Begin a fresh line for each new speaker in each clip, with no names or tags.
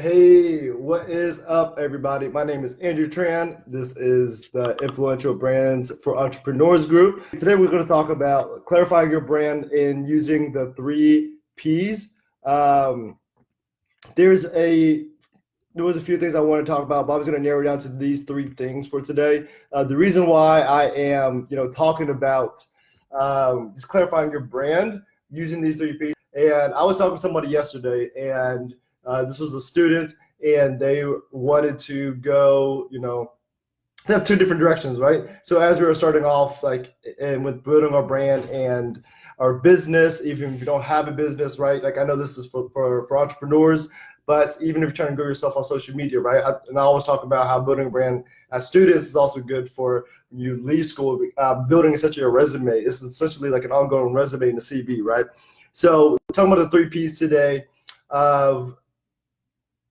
Hey, what is up, everybody? My name is Andrew Tran. This is the Influential Brands for Entrepreneurs group. Today, we're going to talk about clarifying your brand and using the three P's. Um, there's a there was a few things I want to talk about, but I was going to narrow down to these three things for today. The reason why I am, talking about just clarifying your brand using these three P's. And I was talking to somebody yesterday, and this was a student, and they wanted to go, they have two different directions, right? So as we were starting off, and with building our brand and our business, even if you don't have a business, right? Like I know this is for entrepreneurs, but even if you're trying to grow yourself on social media, right? And I always talk about how building a brand as students is also good for when you leave school. Building essentially a resume. It's essentially like an ongoing resume in the CV, right? So talking about the three P's today of,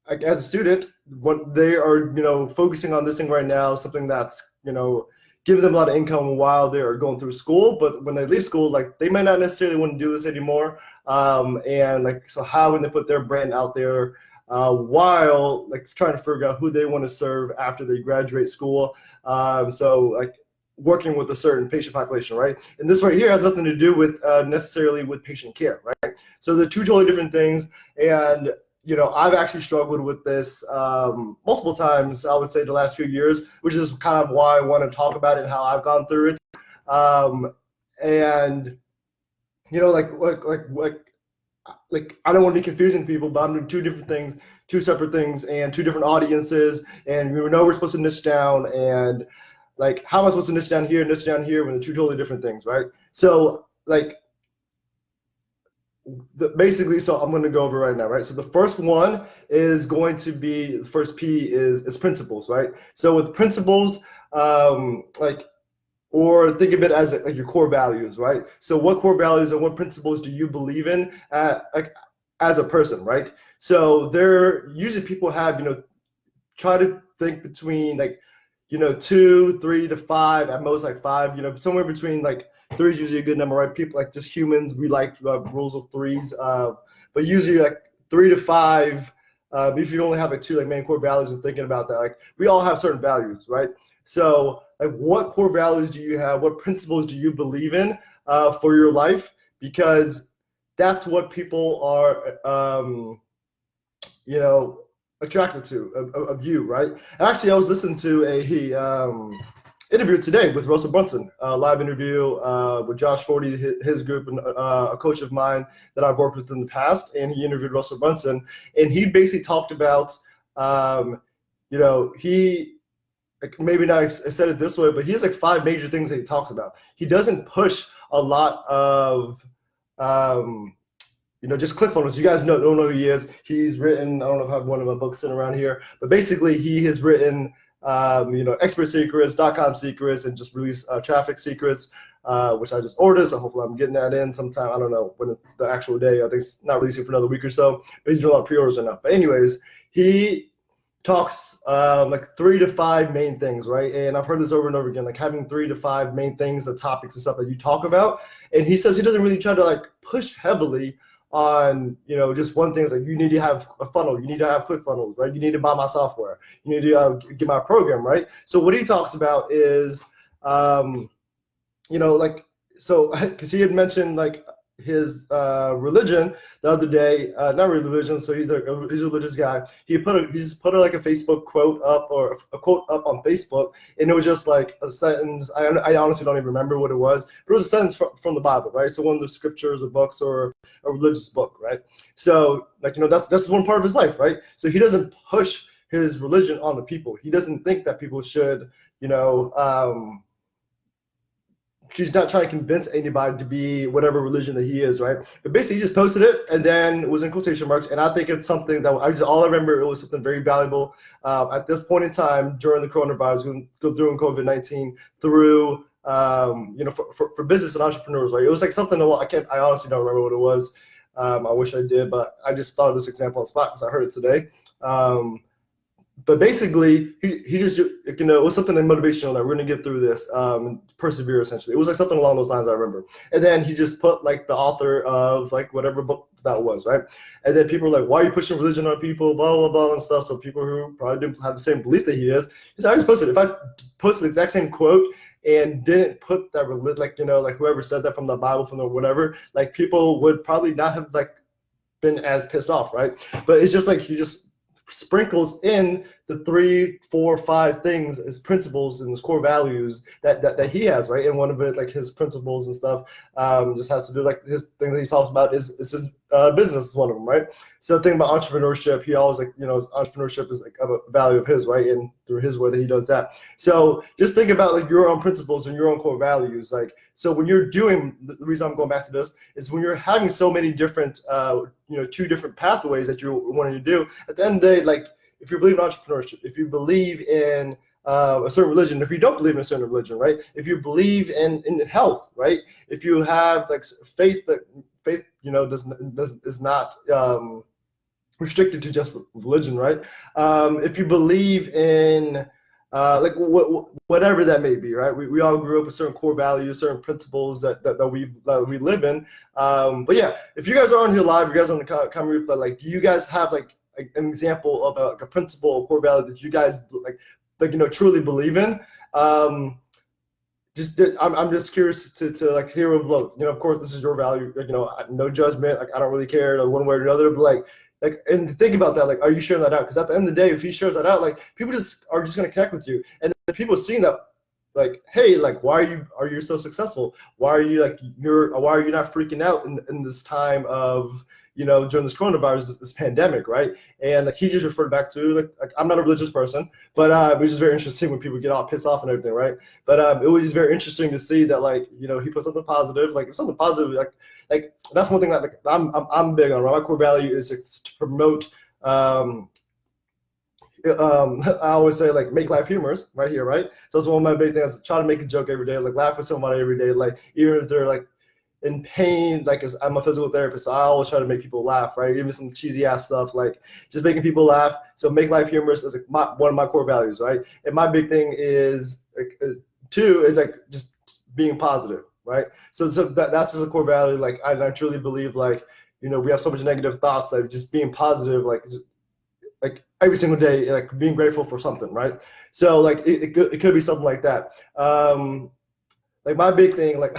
like, as a student, what they are, focusing on this thing right now, something that's, giving them a lot of income while they're going through school. But when they leave school, like they might not necessarily want to do this anymore. And like, so how would they put their brand out there while like trying to figure out who they want to serve after they graduate school? So like working with a certain patient population, right? And this right here has nothing to do with necessarily with patient care, right? So they're two totally different things. And I've actually struggled with this multiple times, I would say, the last few years, which is kind of why I want to talk about it and how I've gone through it. And like I don't want to be confusing people, but I'm doing two different things, two separate things, and two different audiences. And we know we're supposed to niche down, and like how am I supposed to niche down here when they're two totally different things, right? So like basically, so I'm going to go over right now, right? So the first one is going to be, the first P is principles, right? So with principles, or think of it as like your core values, right? So what core values and what principles do you believe in, like as a person, right? So they're usually people have, try to think between like, 2, 3 to 5, at most like 5, somewhere between like 3 is usually a good number, right? People, like just humans, we like rules of threes, but usually like 3 to 5. If you only have like two like main core values and thinking about that, like we all have certain values, right? So like what core values do you have? What principles do you believe in for your life? Because that's what people are, attracted to of you, right? And actually, I was listening to a interview today with Russell Brunson, a live interview with Josh Forty, his group, and a coach of mine that I've worked with in the past. And he interviewed Russell Brunson, and he basically talked about, he like maybe not said it this way, but he has like 5 major things that he talks about. He doesn't push a lot of just ClickFunnels. You guys don't know who he is. He's written, I don't know if I have one of my books sitting around here, but basically he has written, Expert Secrets, .com Secrets, and just released Traffic Secrets, which I just ordered. So hopefully I'm getting that in sometime. I don't know when the actual day. I think it's not releasing for another week or so, but he's doing a lot of pre-orders right now. But anyways, he talks like 3 to 5 main things, right? And I've heard this over and over again, like having 3 to 5 main things, the topics and stuff that you talk about. And he says he doesn't really try to like push heavily on just one thing. Is like, you need to have a funnel, you need to have ClickFunnels, right? You need to buy my software, you need to get my program, right? So what he talks about is like, so because he had mentioned like his religion the other day, not religion, so he's a religious guy. He's put like a Facebook quote up, or a quote up on Facebook, and it was just like a sentence. I honestly don't even remember what it was, but it was a sentence from the Bible, right? So one of the scriptures or books, or a religious book, right? So like, that's one part of his life, right? So he doesn't push his religion on the people. He doesn't think that people should, he's not trying to convince anybody to be whatever religion that he is, right? But basically, he just posted it, and then it was in quotation marks. And I think it's something that all I remember, it was something very valuable at this point in time during the coronavirus, during COVID-19, through for business and entrepreneurs, right? It was like something I honestly don't remember what it was. I wish I did, but I just thought of this example on spot because I heard it today. but basically, he just, it was something motivational that we're gonna get through this, persevere. Essentially, it was like something along those lines. I remember, and then he just put like the author of like whatever book that was, right? And then people were like, "Why are you pushing religion on people?" Blah blah blah and stuff. So people who probably didn't have the same belief that he is, he said, "I just posted. If I posted the exact same quote and didn't put that like like whoever said that from the Bible, from the whatever, like people would probably not have like been as pissed off, right? But it's just like he just sprinkles in the 3, 4, 5 things as principles and his core values that he has, right? And one of it, like his principles and stuff, just has to do like his thing that he talks about is his business is one of them, right? So the thing about entrepreneurship, he always like, entrepreneurship is like a value of his, right? And through his way that he does that. So just think about like your own principles and your own core values. Like, so when you're doing, the reason I'm going back to this is when you're having so many different, 2 different pathways that you're wanting to do, at the end of the day, like if you believe in entrepreneurship, if you believe in a certain religion, if you don't believe in a certain religion, right? If you believe in health, right? If you have like faith, is not restricted to just religion, right? If you believe in like whatever that may be, right? We all grew up with certain core values, certain principles that we live in. But yeah, if you guys are on here live, you guys on the comment replay, like, do you guys have like an example of a principle or core value that you guys truly believe in? I'm just curious to like hear a vote. Of course, this is your value. No judgment. Like I don't really care like, one way or another. But and think about that. Like, are you sharing that out? Because at the end of the day, if he shares that out, like people are just gonna connect with you. And if people seeing that, like, hey, like, why are you so successful? Why are you not freaking out in this time of during this coronavirus, this pandemic, right? And like he just referred back to like I'm not a religious person, but it was just very interesting when people get all pissed off and everything, right? But it was just very interesting to see that like he put something positive, like something positive, like that's one thing that like I'm big on. Right? My core value is to promote. I always say like make life humorous right here, right? So that's one of my big things. Try to make a joke every day, like laugh with somebody every day, like even if they're like in pain, like I'm a physical therapist, so I always try to make people laugh, right? Even some cheesy ass stuff, like just making people laugh. So make life humorous is like one of my core values, right? And my big thing is too is like just being positive, right? So that's just a core value. Like I truly believe like we have so much negative thoughts, like just being positive, like every single day, like being grateful for something, right? So like it could be something like that. Like my big thing, like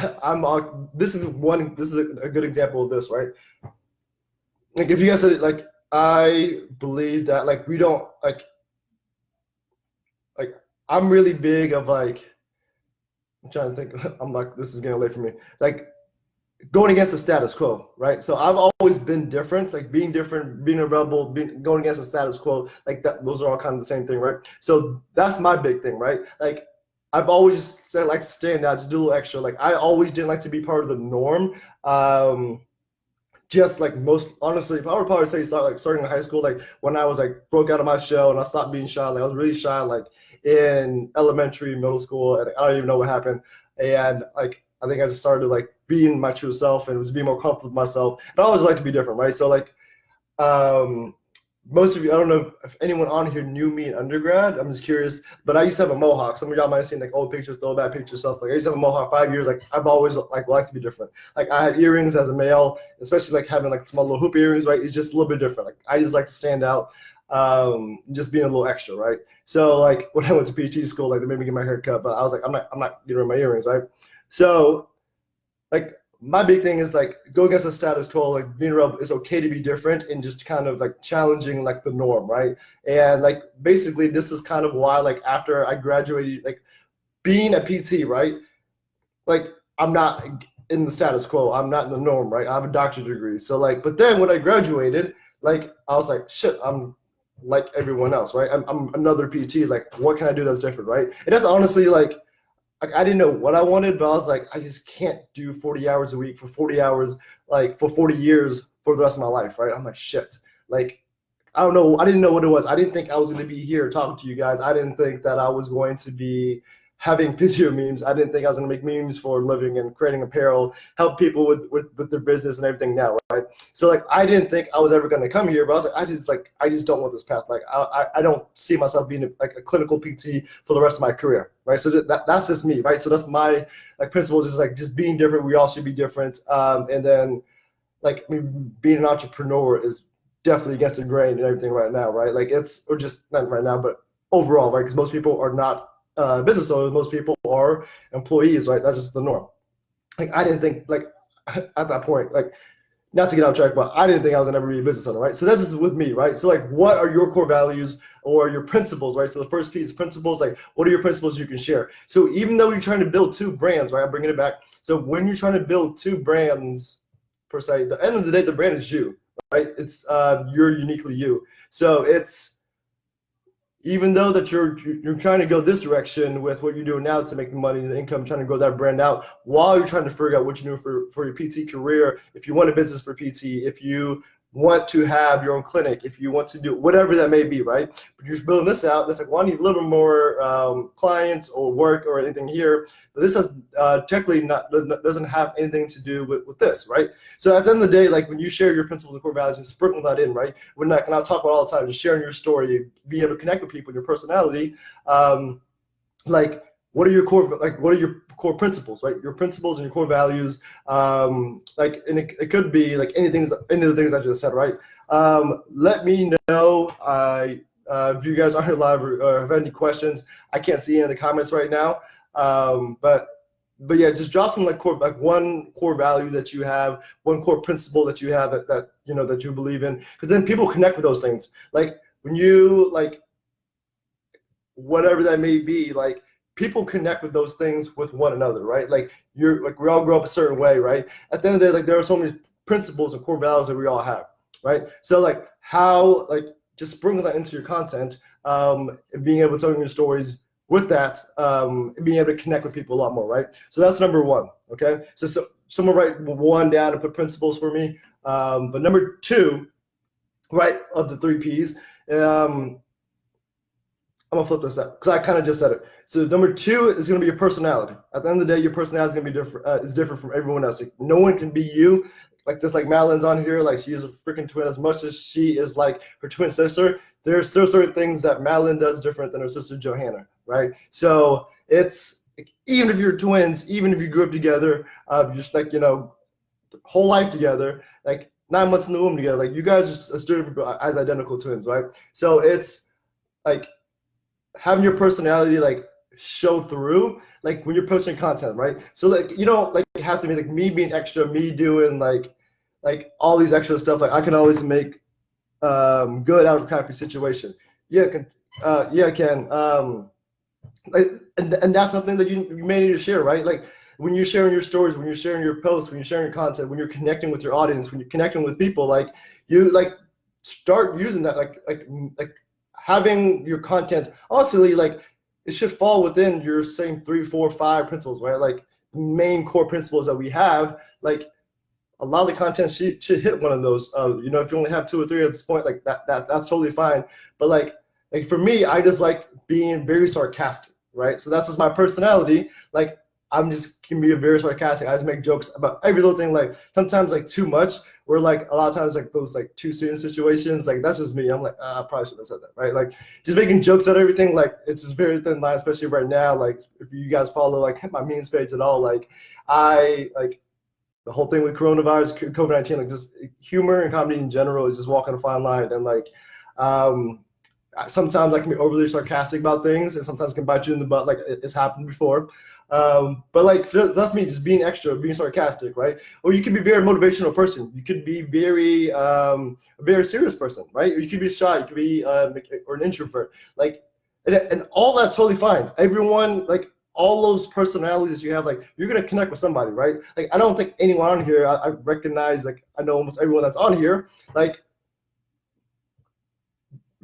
this is a good example of this, right? Like if you guys said it, like I believe that like we don't like I'm really big of like I'm trying to think. I'm like this is getting late for me. Like going against the status quo, right? So I've always been different, like being different, being a rebel, going against the status quo, like that. Those are all kind of the same thing, right? So that's my big thing, right? Like I've always said like to stand out, just do a little extra. Like I always didn't like to be part of the norm. Just like most honestly, I would probably say starting in high school, like when I was like broke out of my shell and I stopped being shy. Like I was really shy, like in elementary, middle school, and I don't even know what happened. And like I think I just started like being my true self and was being more comfortable with myself. And I always like to be different, right? So like most of you, I don't know if anyone on here knew me in undergrad. I'm just curious, but I used to have a mohawk. Some of y'all might have seen like old pictures, throwback pictures, stuff. Like I used to have a mohawk 5 years. Like I've always like liked to be different. Like I had earrings as a male, especially like having like small little hoop earrings, right? It's just a little bit different. Like I just like to stand out, just being a little extra, right? So like when I went to PhD school, like they made me get my hair cut, but I was like, I'm not getting rid of my earrings, right? So like my big thing is like go against the status quo, like being a rebel. It's okay to be different and just kind of like challenging like the norm, right? And like basically this is kind of why like after I graduated, like being a PT, right? Like I'm not in the status quo, I'm not in the norm, right? I have a doctorate degree. So like, but then when I graduated, like I was like, shit, I'm like everyone else, right? I'm another PT. Like what can I do that's different, right? And that's honestly like I didn't know what I wanted, but I was like, I just can't do 40 hours a week for 40 hours, like for 40 years for the rest of my life, right? I'm like, shit. Like, I don't know. I didn't know what it was. I didn't think I was going to be here talking to you guys. I didn't think that I was going to be having physio memes. I didn't think I was going to make memes for a living and creating apparel, help people with their business and everything now, right? So like I didn't think I was ever going to come here, but I was like, I just don't want this path. Like I don't see myself being like a clinical PT for the rest of my career, right? So that's just me, right? So that's my like principles, is like just being different. We all should be different. And then like being an entrepreneur is definitely against the grain and everything right now, right? Like or just not right now, but overall, right? Because most people are not business owners, most people are employees, right? That's just the norm. Like I didn't think like at that point, like not to get off track, but I didn't think I was gonna ever be a business owner, right? So this is with me, right? So like what are your core values or your principles, right? So the first piece, principles, like what are your principles you can share? So even though you're trying to build two brands, right? I'm bringing it back. So when you're trying to build two brands per se, at the end of the day, the brand is you, right? It's you're uniquely you. So it's, even though that you're trying to go this direction with what you're doing now to make the money and the income, trying to grow that brand out while you're trying to figure out what you're doing for your PT career, if you want a business for PT, if you want to have your own clinic, if you want to do whatever that may be, right? But you're building this out, it's like, well, I need a little bit more clients or work or anything here. But this has technically doesn't have anything to do with this, right? So at the end of the day, like when you share your principles and core values and sprinkle that in, right? We're not gonna talk about all the time, just sharing your story, being able to connect with people, your personality, like what are your core principles, right? Your principles and your core values, like, and it could be like any of the things I just said, right? Let me know if you guys are live or have any questions. I can't see any of the comments right now, but yeah, just drop some like one core value that you have, one core principle that you have that you know that you believe in, because then people connect with those things. Like when you like whatever that may be, like people connect with those things with one another, right? Like we all grow up a certain way, right? At the end of the day, like there are so many principles and core values that we all have, right? So like how, like just sprinkle that into your content, and being able to tell your stories with that, being able to connect with people a lot more, right? So that's number one, okay? So someone write one down and put principles for me. But number two, right, of the three Ps, I'm gonna flip this up because I kind of just said it. So number two is gonna be your personality. At the end of the day, your personality is gonna be different. Is different from everyone else. Like, no one can be you. Like just like Madeline's on here, like she is a freaking twin. As much as she is like her twin sister, there's still certain things that Madeline does different than her sister Johanna, right? So it's like, even if you're twins, even if you grew up together, just like whole life together, like 9 months in the womb together, like you guys are still as identical twins, right? So it's like having your personality like show through, like when you're posting content, right? So like you don't like have to be like me being extra, me doing like all these extra stuff. Like I can always make good out of crappy situation. Yeah, I can. Like, and that's something that you may need to share, right? Like when you're sharing your stories, when you're sharing your posts, when you're sharing your content, when you're connecting with your audience, when you're connecting with people, like you like start using that, like having your content, honestly, like it should fall within your same 3, 4, 5 principles, right? Like main core principles that we have, like a lot of the content should hit one of those. If you only have 2 or 3 at this point, like that's totally fine. But like for me, I just like being very sarcastic, right? So that's just my personality. Like I'm just can be very sarcastic. I just make jokes about every little thing, like sometimes like too much. Where like a lot of times like those like too soon situations, like that's just me. I'm like, I probably shouldn't have said that, right? Like just making jokes about everything, like it's just very thin line, especially right now. Like if you guys follow like my memes page at all, like I like the whole thing with coronavirus, COVID-19, like just humor and comedy in general is just walking a fine line. And like sometimes I can be overly sarcastic about things, and sometimes can bite you in the butt, like it's happened before. But like that's me, just being extra, being sarcastic, right? Or you could be a very motivational person. You could be very a very serious person, right? Or you could be shy. You could be or an introvert. Like, and all that's totally fine. Everyone, like all those personalities you have, like you're gonna connect with somebody, right? Like I don't think anyone on here, I recognize, like I know almost everyone that's on here, like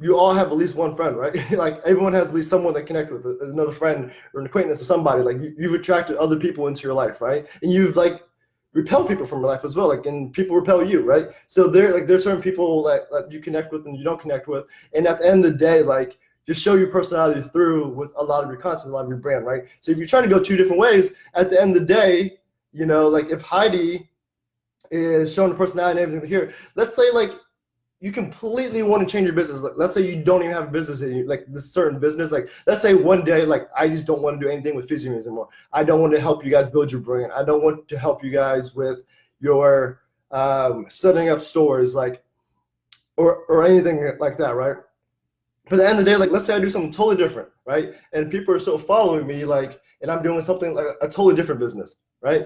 you all have at least one friend, right? Like everyone has at least someone that connect with, another friend or an acquaintance or somebody. Like you've attracted other people into your life, right? And you've like repelled people from your life as well. Like, and people repel you, right? So there's certain people that you connect with and you don't connect with. And at the end of the day, like just show your personality through with a lot of your content, a lot of your brand, right? So if you're trying to go two different ways, at the end of the day, you know, like if Heidi is showing the personality and everything here, let's say like you completely want to change your business. Like, let's say you don't even have a business in you, like this certain business. Like, let's say one day, like, I just don't want to do anything with Fidget Meals anymore. I don't want to help you guys build your brand. I don't want to help you guys with your setting up stores, like, or anything like that, right? But at the end of the day, like, let's say I do something totally different, right? And people are still following me, like, and I'm doing something like a totally different business, right?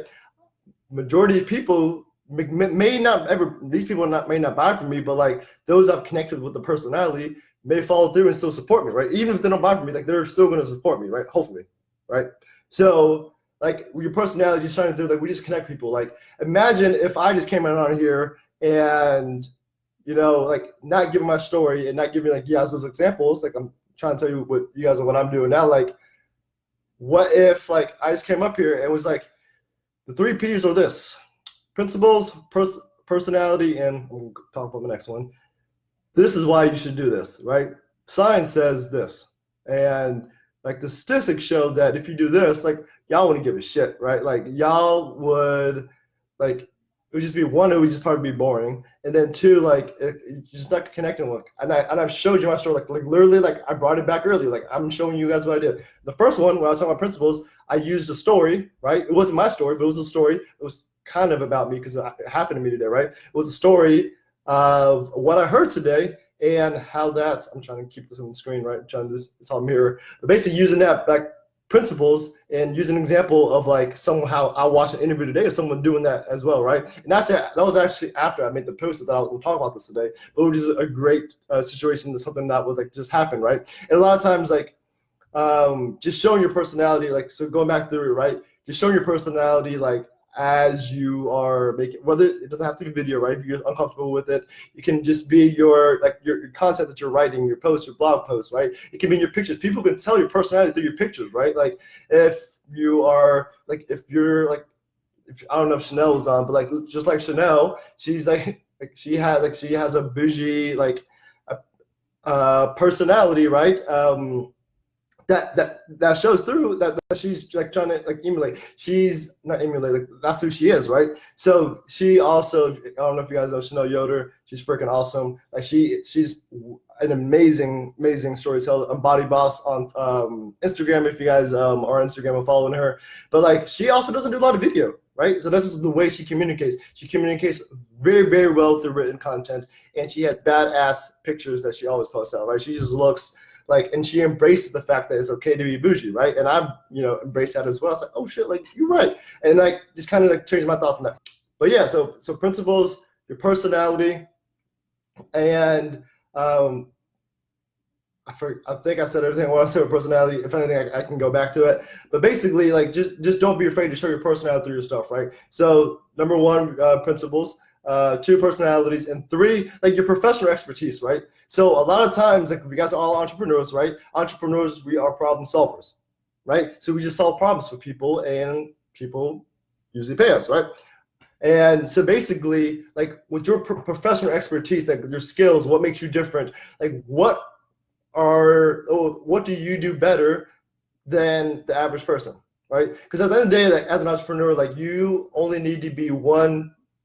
Majority of people may not ever, these people may not buy from me, but like those I've connected with the personality may follow through and still support me, right? Even if they don't buy from me, like they're still going to support me, right? Hopefully, right? So like your personality is trying to do, like we just connect people. Like imagine if I just came out on here and, you know, like not giving my story and not giving like you guys those examples, like I'm trying to tell you what you guys are, what I'm doing now. Like what if like I just came up here and was like, the 3 P's are this: principles, personality, and we'll talk about the next one. This is why you should do this, right? Science says this. And like the statistics show that if you do this, like y'all wouldn't give a shit, right? Like y'all would, like, it would just be one, it would just probably be boring. And then two, like it's just not connecting with. And I've showed you my story, like literally, like I brought it back earlier. Like I'm showing you guys what I did. The first one, when I was talking about principles, I used a story, right? It wasn't my story, but it was a story. It was kind of about me because it happened to me today, right? It was a story of what I heard today and how that, I'm trying to keep this on the screen, right? I'm trying to do this, it's on mirror. But basically using that, like principles, and using an example of like somehow I watched an interview today of someone doing that as well, right? And that was actually after I made the post that I will talk about this today, but which is a great situation, something that was like just happened, right? And a lot of times, like, just showing your personality, like, so going back through it, right? Just showing your personality, like, as you are making, whether it doesn't have to be video, right? If you're uncomfortable with it, it can just be your, like, your content that you're writing, your posts, your blog posts, right? It can be in your pictures. People can tell your personality through your pictures, right? Like, if you are, like, if you're, like, if, I don't know if Chanel was on, but, like, just like Chanel, she's, like she has a bougie, like, personality, right? That shows through that she's like trying to like emulate. She's not emulate, like that's who she is, right? So she also, I don't know if you guys know Chanel Yoder, she's freaking awesome. Like she's an amazing storyteller. I'm Body Boss on Instagram if you guys are Instagram and following her. But like she also doesn't do a lot of video, right? So this is the way she communicates. She communicates very, very well through written content, and she has badass pictures that she always posts out, right? She just looks like, and she embraces the fact that it's okay to be bougie, right? And I've, embraced that as well. It's like, oh shit, like you're right. And like, just kind of like changed my thoughts on that. But yeah, so principles, your personality, and I think I said everything I want to say with personality. If anything, I can go back to it. But basically, like, just don't be afraid to show your personality through your stuff, right? So number one, principles. 2, personalities, and 3, like your professional expertise, right? So a lot of times, like you guys are all entrepreneurs, right? Entrepreneurs, we are problem solvers, right? So we just solve problems for people, and people usually pay us, right? And so basically, like with your professional expertise, like your skills, what makes you different? Like what do you do better than the average person, right? Because at the end of the day, like as an entrepreneur, like you only need to be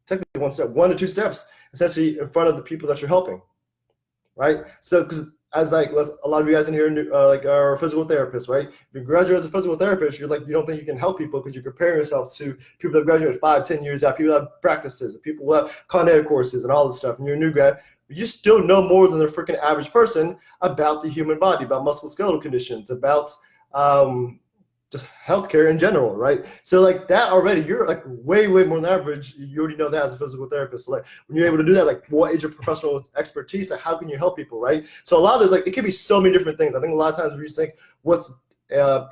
technically one step, 1 to 2 steps, essentially in front of the people that you're helping, right? So, because as like a lot of you guys in here, like are physical therapists, right? If you graduate as a physical therapist, you're like, you don't think you can help people because you're comparing yourself to people that graduated 5, 10 years out, people that have practices, people who have Con Ed courses and all this stuff, and you're a new grad. You still know more than the freaking average person about the human body, about musculoskeletal conditions, about just healthcare in general, right? So like that already, you're like way more than average. You already know that as a physical therapist. So like when you're able to do that, like what is your professional expertise? Like how can you help people, right? So a lot of this, like it could be so many different things. I think a lot of times we just think what's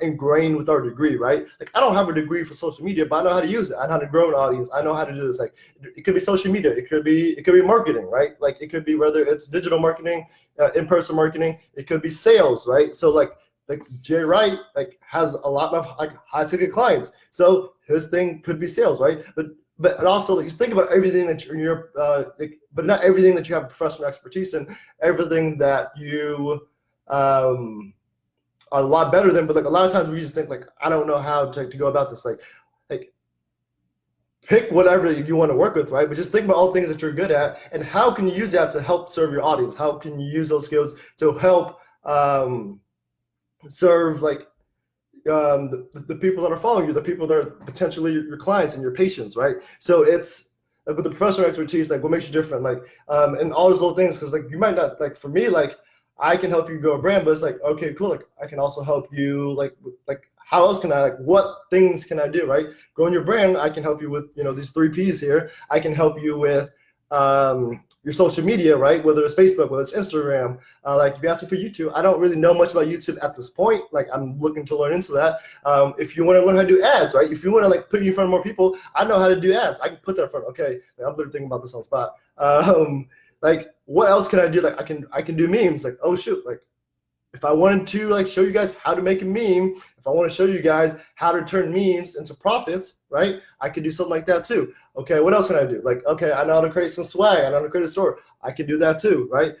ingrained with our degree, right? Like I don't have a degree for social media, but I know how to use it. I know how to grow an audience. I know how to do this. Like it could be social media. It could be marketing, right? Like it could be whether it's digital marketing, in-person marketing. It could be sales, right? So like Jay Wright like has a lot of like high ticket clients, so his thing could be sales, right? But also like just think about everything that but not everything that you have professional expertise in, everything that you are a lot better than, but like a lot of times we just think like, I don't know how to go about this. Like pick whatever you want to work with, right? But just think about all the things that you're good at and how can you use that to help serve your audience? How can you use those skills to help serve like the people that are following you, the people that are potentially your clients and your patients, right? So it's like with the professional expertise, like what makes you different, like and all those little things, because like you might not, like for me, like I can help you grow a brand, but it's like, okay, cool, like I can also help you like how else can I, like what things can I do, right? Growing your brand, I can help you with, you know, these 3Ps here. I can help you with your social media, right? Whether it's Facebook, whether it's Instagram. Like if you ask me for YouTube, I don't really know much about YouTube at this point. Like I'm looking to learn into that. If you want to learn how to do ads, right? If you want to like put you in front of more people, I know how to do ads. I can put that in front. Okay, like, I'm literally thinking about this on the spot. Like what else can I do? Like I can do memes. Like, oh shoot, like if I wanted to like show you guys how to make a meme, if I want to show you guys how to turn memes into profits, right? I could do something like that too. Okay, what else can I do? Like, okay, I know how to create some swag. I know how to create a store. I can do that too, right?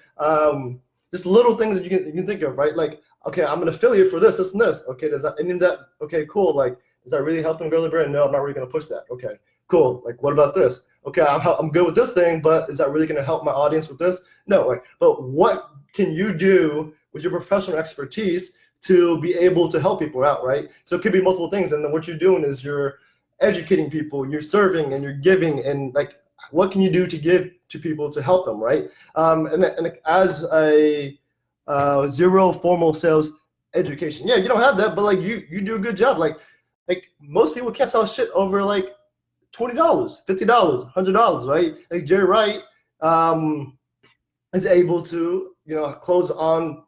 Just little things that you can think of, right? Like, okay, I'm an affiliate for this, and this. Okay, does that any of that? Okay, cool. Like, does that really help them grow their brand? No, I'm not really gonna push that. Okay, cool. Like, what about this? Okay, I'm good with this thing, but is that really gonna help my audience with this? No. Like, but what can you do with your professional expertise to be able to help people out, right? So it could be multiple things, and then what you're doing is you're educating people, you're serving, and you're giving, and like what can you do to give to people to help them, right? And as a zero formal sales education, yeah, you don't have that, but like you do a good job. Like most people can't sell shit over like $20, $50, $100, right? Like Jerry Wright is able to, you know, close on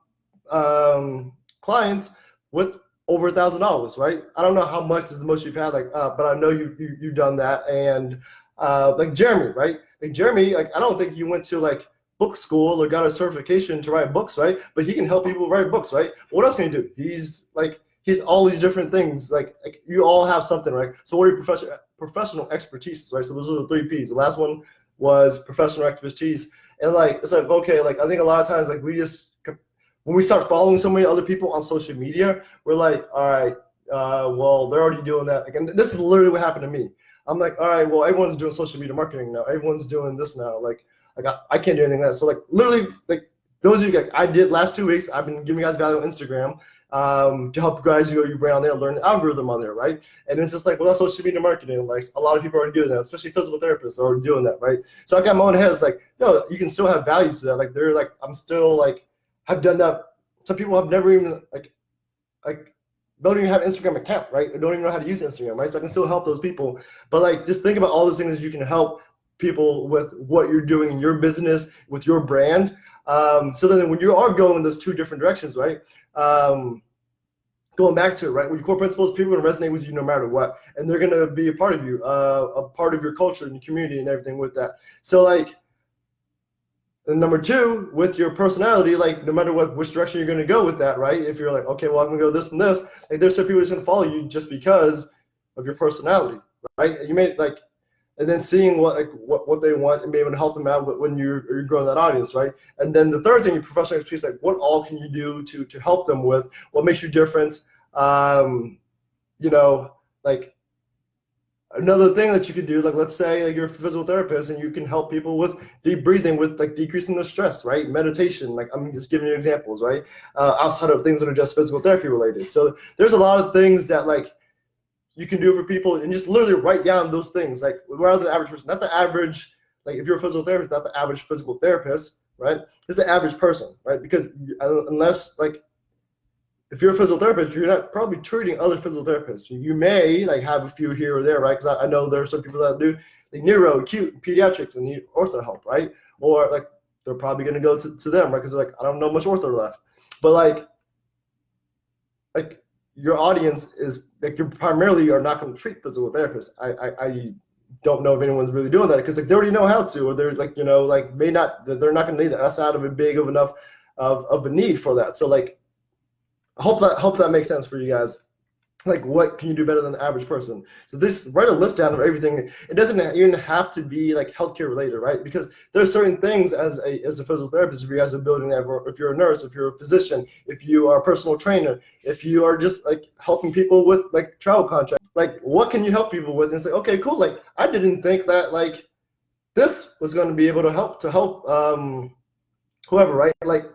clients with over $1,000, right? I don't know how much is the most you've had, like, but I know you've done that. And like Jeremy, right? Like Jeremy, like I don't think he went to like book school or got a certification to write books, right? But he can help people write books, right? What else can he do? He's all these different things. Like you all have something, right? So what are your professional expertise, right? So those are the 3Ps. The last one was professional expertise. And like it's like, okay, like I think a lot of times like we just, when we start following so many other people on social media, we're like, all right, well, they're already doing that. Like, and this is literally what happened to me. I'm like, all right, well, everyone's doing social media marketing now. Everyone's doing this now. Like I can't do anything like that. So like literally, like those of you guys, I did last 2 weeks. I've been giving you guys value on Instagram to help you guys grow your brand on there, learn the algorithm on there, right? And it's just like, well, that's social media marketing. Like a lot of people are doing that, especially physical therapists are already doing that, right? So I got my own head. It's like, no, you can still have value to that. Like they're like, I'm still like, I've done that. Some people have never even like don't even have an Instagram account, right? Or don't even know how to use Instagram, right? So I can still help those people. But like just think about all those things that you can help people with what you're doing in your business, with your brand. So then when you are going in those two different directions, right? Going back to it, right? With your core principles, people are going to resonate with you no matter what. And they're going to be a part of you, a part of your culture and your community and everything with that. So like, and number two, with your personality, like no matter which direction you're going to go with that, right? If you're like, okay, well, I'm going to go this and this, like there's some people that's going to follow you just because of your personality, right? You may like, and then seeing what they want and be able to help them out when you're growing that audience, right? And then the third thing, your professional expertise, like what all can you do to help them with? What makes you different? You know, like another thing that you could do, like let's say like you're a physical therapist and you can help people with deep breathing, with like decreasing their stress, right? Meditation, like I'm just giving you examples, right? Outside of things that are just physical therapy related. So there's a lot of things that like you can do for people and just literally write down those things. Like rather than the average person, not the average, like if you're a physical therapist, not the average physical therapist, right? It's the average person, right? Because unless like, if you're a physical therapist, you're not probably treating other physical therapists. You may like have a few here or there, right? Because I know there are some people that do like neuro, acute, pediatrics, and need ortho help, right? Or like they're probably going to go to them, right? Because they're like, I don't know much ortho left. But like your audience is like you primarily are not going to treat physical therapists. I don't know if anyone's really doing that because like they already know how to, or they're like, you know, like they're not going to need that. That's out of a big of enough of a need for that. So like, I hope that makes sense for you guys. like what can you do better than the average person. So this, write a list down of everything. It doesn't even have to be like healthcare related, right? Because there are certain things as a physical therapist, if you guys are building that, or if you're a nurse, if you're a physician, if you are a personal trainer, if you are just like helping people with like travel contracts, like what can you help people with, and say, okay, cool, like I didn't think that like this was going to be able to help whoever, right? Like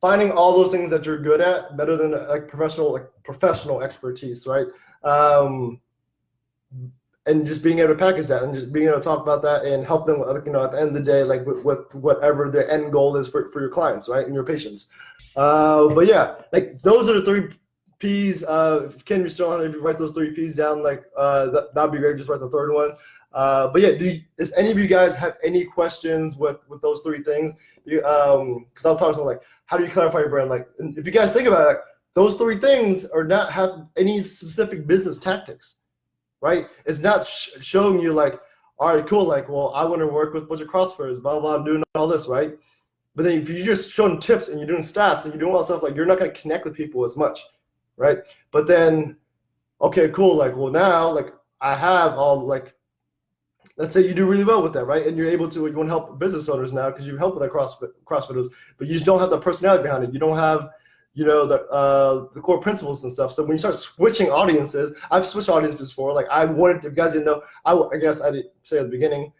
finding all those things that you're good at better than like professional expertise, right? Um, and just being able to package that and just being able to talk about that and help them, at the end of the day, like with whatever their end goal is for your clients, right, and your patients. But yeah, like those are the 3 Ps. If Ken, you're still on, if you write those 3 Ps down, like that'd be great. Just write the third one. But yeah, does any of you guys have any questions with those 3 things? Because I'll talk to them like, how do you clarify your brand? Like, if you guys think about it, like, those 3 things are not have any specific business tactics, right? It's not showing you like, all right, cool, like, well, I want to work with a bunch of CrossFitters, blah, blah, I'm doing all this, right? But then if you're just showing tips and you're doing stats and you're doing all that stuff, like you're not going to connect with people as much, right? But then, okay, cool, like, well, now, like, I have all, like, let's say you do really well with that, right? And you're able to, you want to help business owners now because you've helped with that CrossFitters, but you just don't have the personality behind it. You don't have, the core principles and stuff. So when you start switching audiences, I've switched audiences before. Like I wanted, if you guys didn't know, I guess I didn't say at the beginning,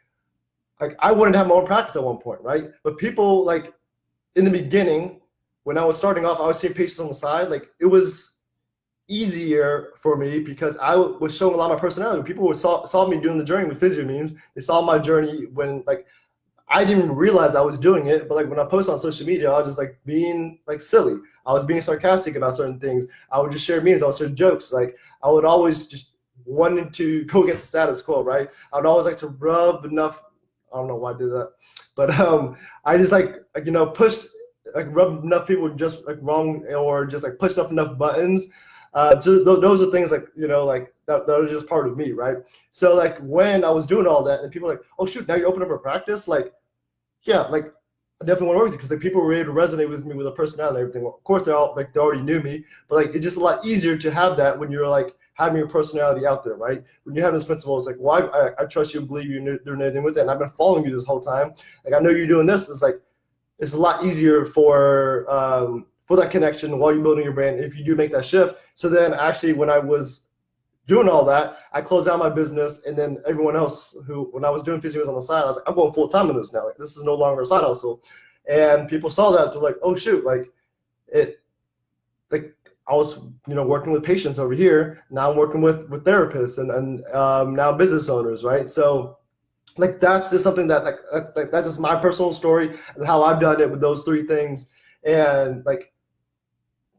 like I wanted to have my own practice at one point, right? But people, like in the beginning, when I was starting off, I was seeing patients on the side. Like it was easier for me because I was showing a lot of my personality. People saw me doing the journey with physio memes. They saw my journey when like I didn't even realize I was doing it, but like when I post on social media, I was just like being like silly. I was being sarcastic about certain things. I would just share memes, I would share jokes. Like I would always just wanted to go against the status quo, right? I would always like to rub enough. I don't know why I did that, but I just pushed, like rubbed enough people just like wrong, or just like pushed up enough buttons. So those are things like, like that are just part of me, right? So like when I was doing all that and people were like, oh shoot, now you open up a practice, like, yeah, like I definitely want to work with you because like people were able to resonate with me with a personality and everything. Well, of course, they already knew me, but like it's just a lot easier to have that when you're like having your personality out there, right? When you have this principle, it's like, well, I trust you and believe you're doing anything with it, and I've been following you this whole time. Like I know you're doing this. It's like it's a lot easier for that connection while you're building your brand if you do make that shift. So then actually when I was doing all that, I closed out my business, and then everyone else who, when I was doing physios on the side, I was like, I'm going full time in this now. Like, this is no longer a side hustle. And people saw that, they're like, oh shoot, like I was, working with patients over here. Now I'm working with therapists and now business owners, right? So like that's just something that like that's just my personal story and how I've done it with those 3 things. And like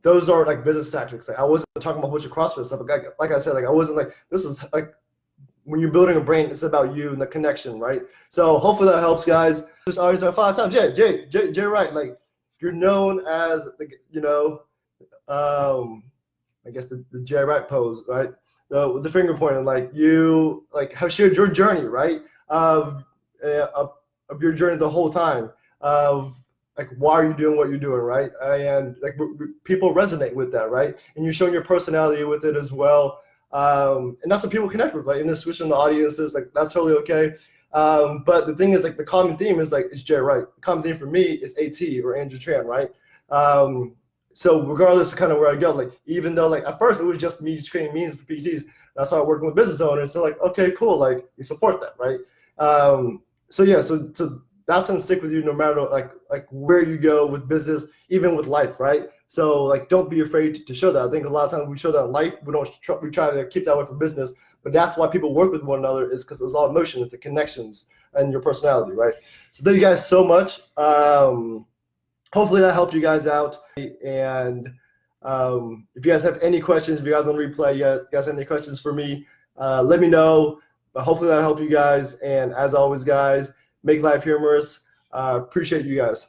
those are like business tactics. Like I wasn't talking about a bunch of CrossFit stuff. Like I said, like I wasn't like, this is like when you're building a brand, it's about you and the connection, right? So hopefully that helps, guys. Just always my 5 times, Jay Wright. Like you're known as I guess the Jay Wright pose, right? The finger pointing, like you like have shared your journey, right? Of your journey the whole time of like why are you doing what you're doing, right? And like people resonate with that, right? And you're showing your personality with it as well, and that's what people connect with, like, and then switching the audiences, like that's totally okay. But the thing is, like the common theme is like it's Jay Wright. The common theme for me is AT or Andrew Tran, right? So regardless of kind of where I go, like even though like at first it was just me creating memes for PTs, and I started working with business owners, so like okay, cool, like you support that, right? So yeah, so that's gonna stick with you no matter like where you go with business, even with life, right? So like don't be afraid to show that. I think a lot of times we show that in life, we try to keep that way for business, but that's why people work with one another, is because it's all emotion, it's the connections and your personality, right? So thank you guys so much. Hopefully that helped you guys out. And if you guys have any questions, if you guys want to replay, you guys have any questions for me, let me know. But hopefully that'll help you guys. And as always, guys, make life humorous. Appreciate you guys.